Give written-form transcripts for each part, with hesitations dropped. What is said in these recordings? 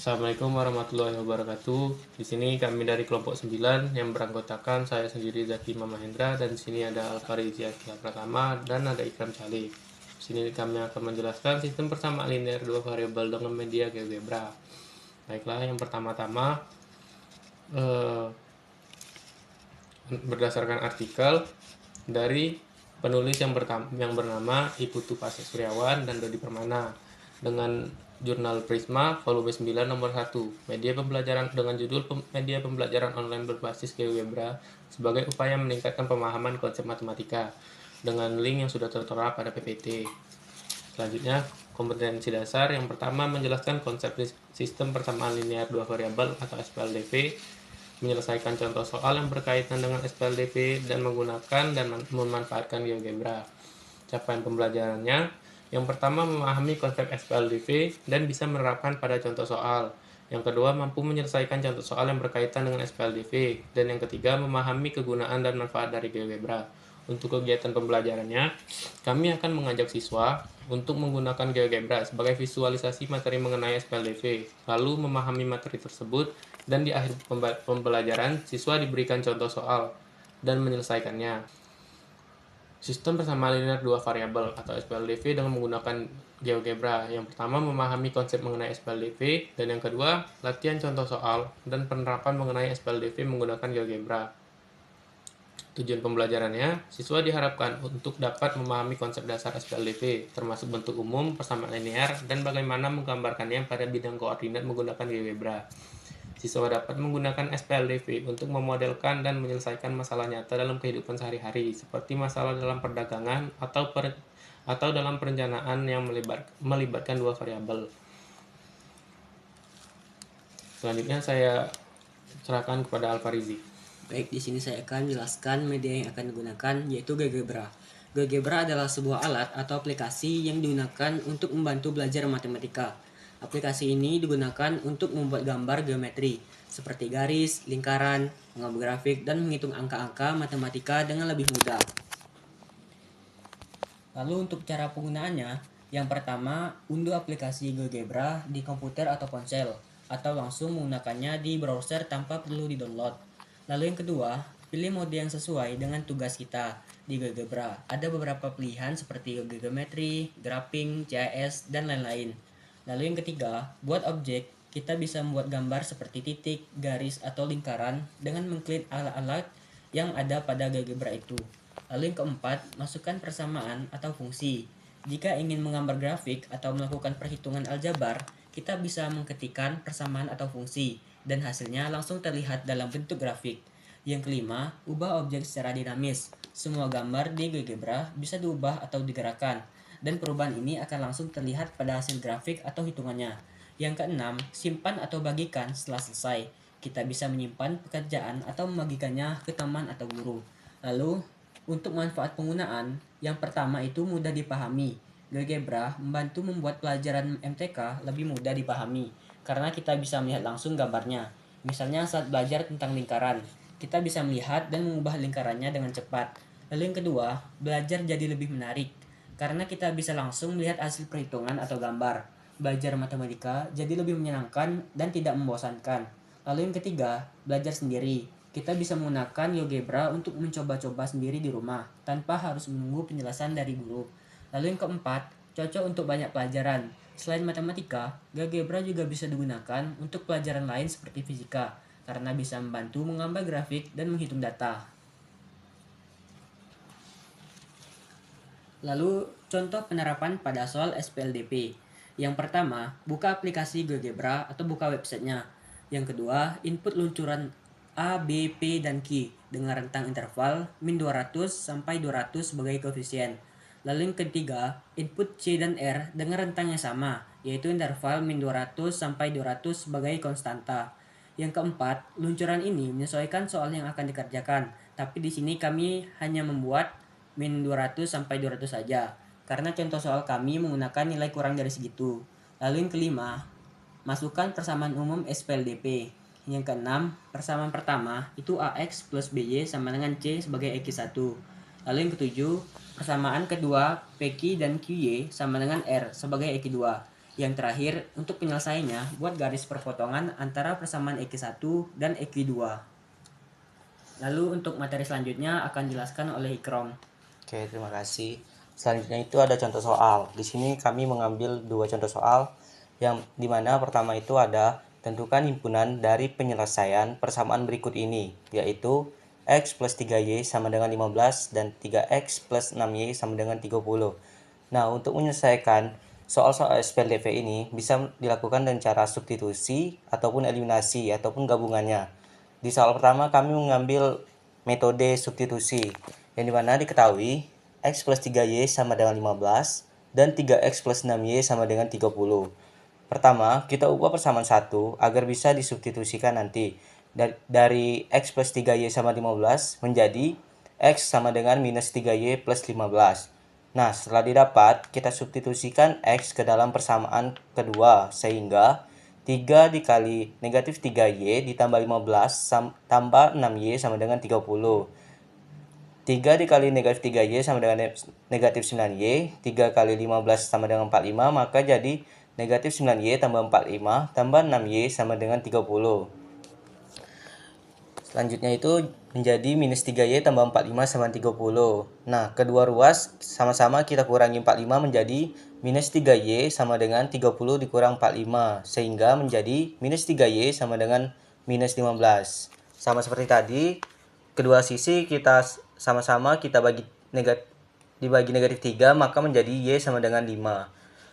Assalamualaikum warahmatullahi wabarakatuh. Di sini kami dari kelompok 9 yang beranggotakan saya sendiri Zaki Mamahendra, dan di sini ada Alfarizi Akila Pratama dan ada Ikram Salih. Di sini kami akan menjelaskan sistem persamaan linear dua variabel dengan media GeoGebra. Baiklah, yang pertama-tama berdasarkan artikel dari penulis yang bernama Iputu Pasek Suryawan dan Dodi Permana dengan jurnal Prisma volume 9 nomor 1, media pembelajaran dengan judul media pembelajaran online berbasis GeoGebra sebagai upaya meningkatkan pemahaman konsep matematika, dengan link yang sudah tertera pada PPT. Selanjutnya, kompetensi dasar yang pertama menjelaskan konsep sistem persamaan linear dua variabel atau SPLDV, menyelesaikan contoh soal yang berkaitan dengan SPLDV dan menggunakan dan memanfaatkan GeoGebra. Capaian pembelajarannya, yang pertama memahami konsep SPLDV dan bisa menerapkan pada contoh soal. Yang kedua, mampu menyelesaikan contoh soal yang berkaitan dengan SPLDV. Dan yang ketiga, memahami kegunaan dan manfaat dari GeoGebra. Untuk kegiatan pembelajarannya, kami akan mengajak siswa untuk menggunakan GeoGebra sebagai visualisasi materi mengenai SPLDV, lalu memahami materi tersebut, dan di akhir pembelajaran, siswa diberikan contoh soal dan menyelesaikannya. Sistem persamaan linear dua variabel atau SPLDV dengan menggunakan GeoGebra. Yang pertama, memahami konsep mengenai SPLDV, dan yang kedua, latihan contoh soal dan penerapan mengenai SPLDV menggunakan GeoGebra. Tujuan pembelajarannya, siswa diharapkan untuk dapat memahami konsep dasar SPLDV, termasuk bentuk umum, persamaan linear, dan bagaimana menggambarkannya pada bidang koordinat menggunakan GeoGebra. Siswa dapat menggunakan SPLDV untuk memodelkan dan menyelesaikan masalah nyata dalam kehidupan sehari-hari, seperti masalah dalam perdagangan atau dalam perencanaan yang melibatkan dua variabel. Selanjutnya saya serahkan kepada Alfarizi. Baik, di sini saya akan menjelaskan media yang akan digunakan, yaitu GeoGebra. GeoGebra adalah sebuah alat atau aplikasi yang digunakan untuk membantu belajar matematika. Aplikasi ini digunakan untuk membuat gambar geometri, seperti garis, lingkaran, mengambil grafik, dan menghitung angka-angka matematika dengan lebih mudah. Lalu untuk cara penggunaannya, yang pertama, unduh aplikasi GeoGebra di komputer atau ponsel, atau langsung menggunakannya di browser tanpa perlu di-download. Lalu yang kedua, pilih mode yang sesuai dengan tugas kita di GeoGebra. Ada beberapa pilihan seperti geometri, graphing, GIS, dan lain-lain. Lalu yang ketiga, buat objek. Kita bisa membuat gambar seperti titik, garis, atau lingkaran dengan mengklik alat-alat yang ada pada GeoGebra itu. Lalu yang keempat, masukkan persamaan atau fungsi. Jika ingin menggambar grafik atau melakukan perhitungan aljabar, kita bisa mengetikkan persamaan atau fungsi, dan hasilnya langsung terlihat dalam bentuk grafik. Yang kelima, ubah objek secara dinamis. Semua gambar di GeoGebra bisa diubah atau digerakkan, dan perubahan ini akan langsung terlihat pada hasil grafik atau hitungannya. Yang keenam, simpan atau bagikan setelah selesai. Kita bisa menyimpan pekerjaan atau membagikannya ke teman atau guru. Lalu, untuk manfaat penggunaan, yang pertama itu mudah dipahami. GeoGebra membantu membuat pelajaran MTK lebih mudah dipahami, karena kita bisa melihat langsung gambarnya. Misalnya saat belajar tentang lingkaran, kita bisa melihat dan mengubah lingkarannya dengan cepat. Lalu yang kedua, belajar jadi lebih menarik, karena kita bisa langsung melihat hasil perhitungan atau gambar. Belajar matematika jadi lebih menyenangkan dan tidak membosankan. Lalu yang ketiga, belajar sendiri. Kita bisa menggunakan GeoGebra untuk mencoba-coba sendiri di rumah, tanpa harus menunggu penjelasan dari guru. Lalu yang keempat, cocok untuk banyak pelajaran. Selain matematika, GeoGebra juga bisa digunakan untuk pelajaran lain seperti fisika, karena bisa membantu menggambar grafik dan menghitung data. Lalu, contoh penerapan pada soal SPLDP. Yang pertama, buka aplikasi GeoGebra atau buka websitenya. Yang kedua, input luncuran A, B, P, dan Q dengan rentang interval min 200 sampai 200 sebagai koefisien. Lalu yang ketiga, input C dan R dengan rentang yang sama, yaitu interval min 200 sampai 200 sebagai konstanta. Yang keempat, luncuran ini menyesuaikan soal yang akan dikerjakan, tapi di sini kami hanya membuat min 200 sampai 200 saja, karena contoh soal kami menggunakan nilai kurang dari segitu. Lalu yang kelima, masukkan persamaan umum SPLDP. Yang keenam, persamaan pertama itu AX plus BY sama dengan C sebagai X1. Lalu yang ketujuh, persamaan kedua PQ dan QY sama dengan R sebagai X2. Yang terakhir, untuk penyelesaiannya, buat garis perpotongan antara persamaan EQ1 dan EQ2. Lalu untuk materi selanjutnya akan dijelaskan oleh Ikrom. Oke, terima kasih. Selanjutnya itu ada contoh soal. Di sini kami mengambil dua contoh soal yang dimana pertama itu ada tentukan himpunan dari penyelesaian persamaan berikut ini, yaitu X plus 3Y sama dengan 15 dan 3X plus 6Y sama dengan 30. Nah, untuk menyelesaikan soal-soal SPLDV ini bisa dilakukan dengan cara substitusi ataupun eliminasi ataupun gabungannya. Di soal pertama kami mengambil metode substitusi yang dimana diketahui X plus 3Y sama dengan 15 dan 3X plus 6Y sama dengan 30. Pertama, kita ubah persamaan 1 agar bisa disubstitusikan nanti. Dari X plus 3Y sama 15 menjadi X sama dengan minus 3Y plus 15. Nah, setelah didapat, kita substitusikan X ke dalam persamaan kedua, sehingga 3 dikali negatif 3Y ditambah 15 tambah 6Y sama dengan 30. 3 dikali negatif 3Y sama dengan negatif 9Y. 3 kali 15 sama dengan 45, maka jadi negatif 9Y tambah 45 tambah 6Y sama dengan 30. Selanjutnya itu menjadi minus 3Y tambah 45 sama 30. Nah, kedua ruas sama-sama kita kurangi 45 menjadi minus 3Y sama dengan 30 dikurang 45. Sehingga menjadi minus 3Y sama dengan minus 15. Sama seperti tadi, kedua sisi kita sama-sama kita dibagi negatif 3, maka menjadi Y sama dengan 5.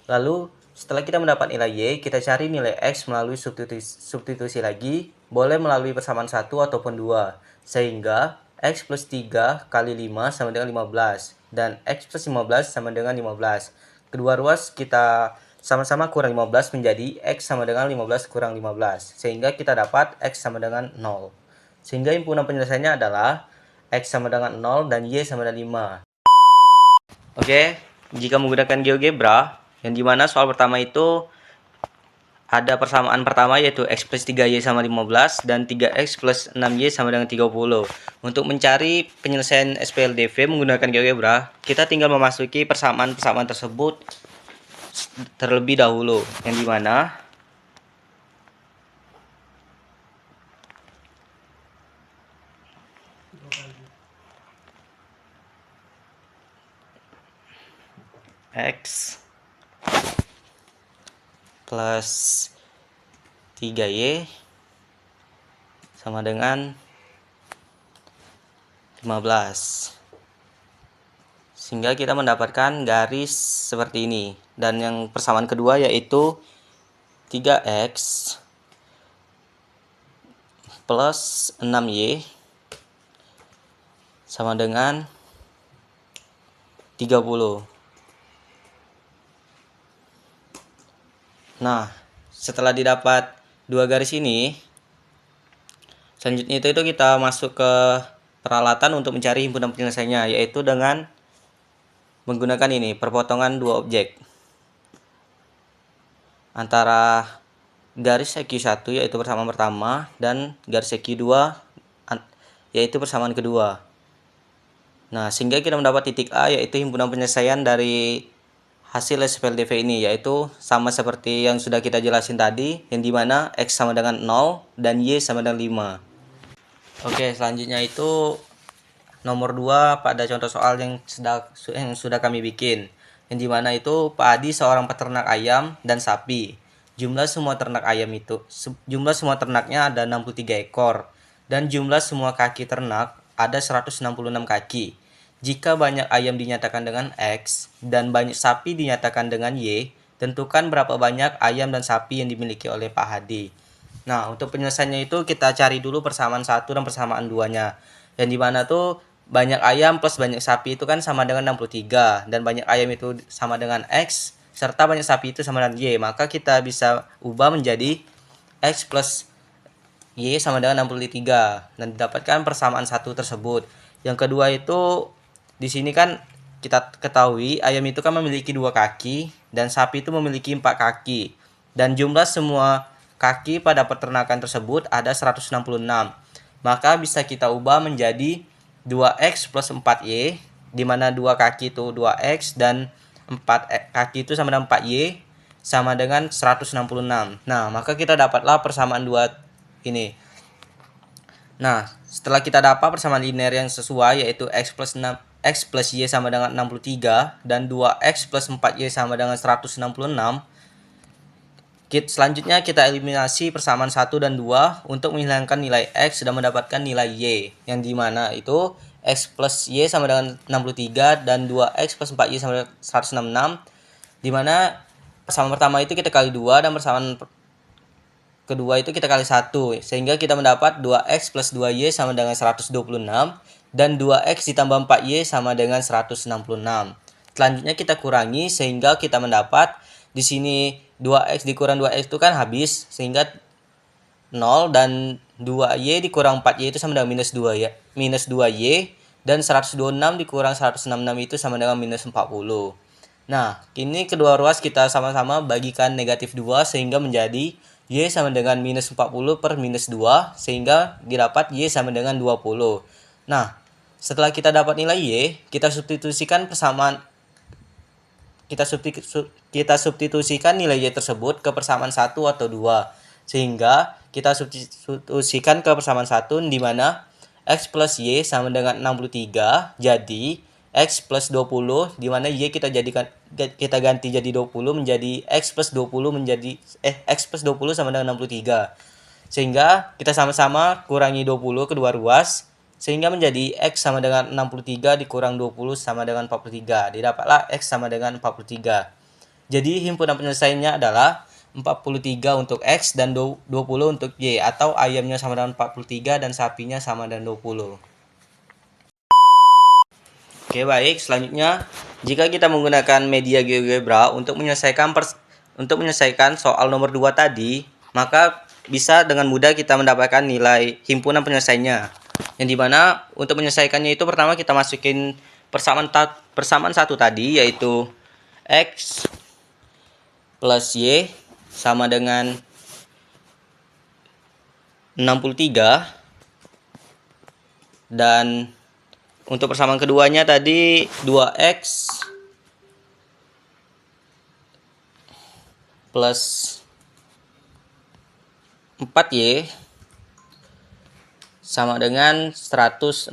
Lalu setelah kita mendapat nilai Y, kita cari nilai X melalui substitusi lagi, boleh melalui persamaan 1 ataupun 2, sehingga X plus 3 kali 5 sama dengan 15, dan X plus 15 sama dengan 15. Kedua ruas kita sama-sama kurang 15 menjadi X sama dengan 15 kurang 15, sehingga kita dapat X sama dengan 0. Sehingga himpunan penyelesaiannya adalah X sama dengan 0 dan Y sama dengan 5. Oke, jika menggunakan GeoGebra, yang dimana soal pertama itu ada persamaan pertama yaitu X plus 3Y sama 15 dan 3X plus 6Y sama dengan 30. Untuk mencari penyelesaian SPLDV menggunakan GeoGebra, kita tinggal memasuki persamaan-persamaan tersebut terlebih dahulu, yang dimana X plus 3Y sama dengan 15. Sehingga kita mendapatkan garis seperti ini. Dan yang persamaan kedua yaitu 3X plus 6Y sama dengan 30. Nah, setelah didapat dua garis ini, selanjutnya itu kita masuk ke peralatan untuk mencari himpunan penyelesaiannya, yaitu dengan menggunakan ini, perpotongan dua objek antara garis EQ1 yaitu persamaan pertama dan garis EQ2 yaitu persamaan kedua. Nah, sehingga kita mendapat titik A yaitu himpunan penyelesaian dari hasil SPLDV ini, yaitu sama seperti yang sudah kita jelasin tadi, yang dimana X sama dengan 0 dan Y sama dengan 5. Oke, selanjutnya itu nomor 2 pada contoh soal yang sudah kami bikin, yang dimana itu Pak Adi seorang peternak ayam dan sapi. Jumlah semua ternaknya ada 63 ekor dan jumlah semua kaki ternak ada 166 kaki. Jika banyak ayam dinyatakan dengan X dan banyak sapi dinyatakan dengan Y, tentukan berapa banyak ayam dan sapi yang dimiliki oleh Pak Hadi. Nah, untuk penyelesaiannya itu kita cari dulu persamaan 1 dan persamaan 2-nya. Yang dimana tuh banyak ayam plus banyak sapi itu kan sama dengan 63, dan banyak ayam itu sama dengan X serta banyak sapi itu sama dengan Y. Maka kita bisa ubah menjadi X plus Y sama dengan 63 dan didapatkan persamaan 1 tersebut. Yang kedua itu di sini kan kita ketahui ayam itu kan memiliki 2 kaki dan sapi itu memiliki 4 kaki. Dan jumlah semua kaki pada peternakan tersebut ada 166. Maka bisa kita ubah menjadi 2X plus 4Y, di mana 2 kaki itu 2X dan 4 kaki itu sama dengan 4Y, sama dengan 166. Nah, maka kita dapatlah persamaan dua ini. Nah, setelah kita dapat persamaan linear yang sesuai yaitu x plus y sama dengan 63 dan 2x plus 4y sama dengan 166. Selanjutnya kita eliminasi persamaan 1 dan 2 untuk menghilangkan nilai x dan mendapatkan nilai y, yang dimana itu x plus y sama dengan 63 dan 2x plus 4y sama dengan 166, dimana persamaan pertama itu kita kali 2 dan persamaan kedua itu kita kali 1, sehingga kita mendapat 2x plus 2y sama dengan 126 dan 2x ditambah 4y sama dengan 166. Selanjutnya kita kurangi sehingga kita mendapat di sini 2x dikurang 2x itu kan habis, sehingga 0, dan 2y dikurang 4y itu sama dengan minus 2 ya, minus 2y, dan 126 dikurang 166 itu sama dengan minus 40. Nah, kini kedua ruas kita sama-sama bagikan negatif 2 sehingga menjadi y sama dengan minus 40 per minus 2, sehingga didapat y sama dengan 20. Nah, setelah kita dapat nilai y, kita substitusikan persamaan kita substitusikan nilai y tersebut ke persamaan 1 atau 2. Sehingga kita substitusikan ke persamaan 1 di mana x plus y sama dengan 63, jadi x plus 20, di mana y kita ganti jadi 20 menjadi x plus 20 sama dengan 63. Sehingga kita sama-sama kurangi 20 kedua ruas, sehingga menjadi x sama dengan 63 dikurang 20 sama dengan 43. Didapatlah x sama dengan 43. Jadi himpunan penyelesaiannya adalah 43 untuk x dan 20 untuk y, atau ayamnya sama dengan 43 dan sapinya sama dengan 20. Oke, baik. Selanjutnya, jika kita menggunakan media GeoGebra untuk menyelesaikan soal nomor 2 tadi, maka bisa dengan mudah kita mendapatkan nilai himpunan penyelesaiannya. Yang dimana untuk menyelesaikannya itu pertama kita masukin persamaan satu tadi, yaitu x plus y sama dengan 63, dan untuk persamaan keduanya tadi 2x plus 4y sama dengan 166.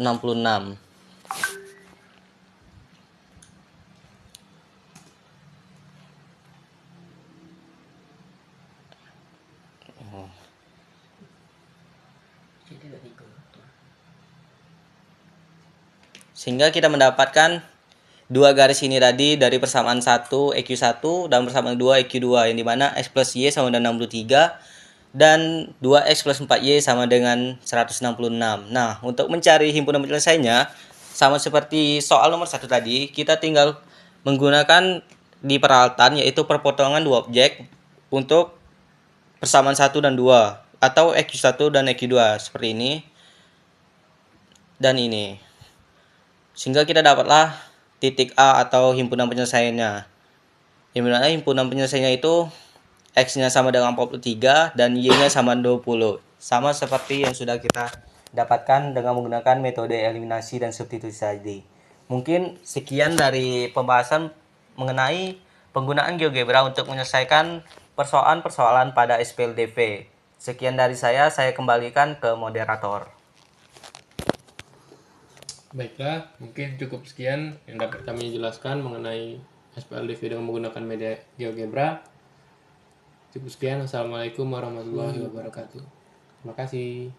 Sehingga kita mendapatkan dua garis ini tadi dari persamaan 1 EQ1 dan persamaan 2 EQ2, yang dimana x plus y sama dengan 63 dan 2x plus 4y sama dengan 166. Nah, untuk mencari himpunan penyelesaiannya, sama seperti soal nomor 1 tadi, kita tinggal menggunakan di peralatan, yaitu perpotongan dua objek untuk persamaan 1 dan 2, atau EQ1 dan EQ2 seperti ini dan ini. Sehingga kita dapatlah titik A atau himpunan penyelesaiannya. Yang mana himpunan penyelesaiannya itu X-nya sama dengan 43 dan Y-nya sama 20. Sama seperti yang sudah kita dapatkan dengan menggunakan metode eliminasi dan substitusi tadi. Mungkin sekian dari pembahasan mengenai penggunaan GeoGebra untuk menyelesaikan persoalan-persoalan pada SPLDV. Sekian dari saya kembalikan ke moderator. Baiklah, mungkin cukup sekian yang dapat kami jelaskan mengenai SPLDV dengan menggunakan media GeoGebra. Cukup sekian. Assalamualaikum warahmatullahi wabarakatuh. Terima kasih.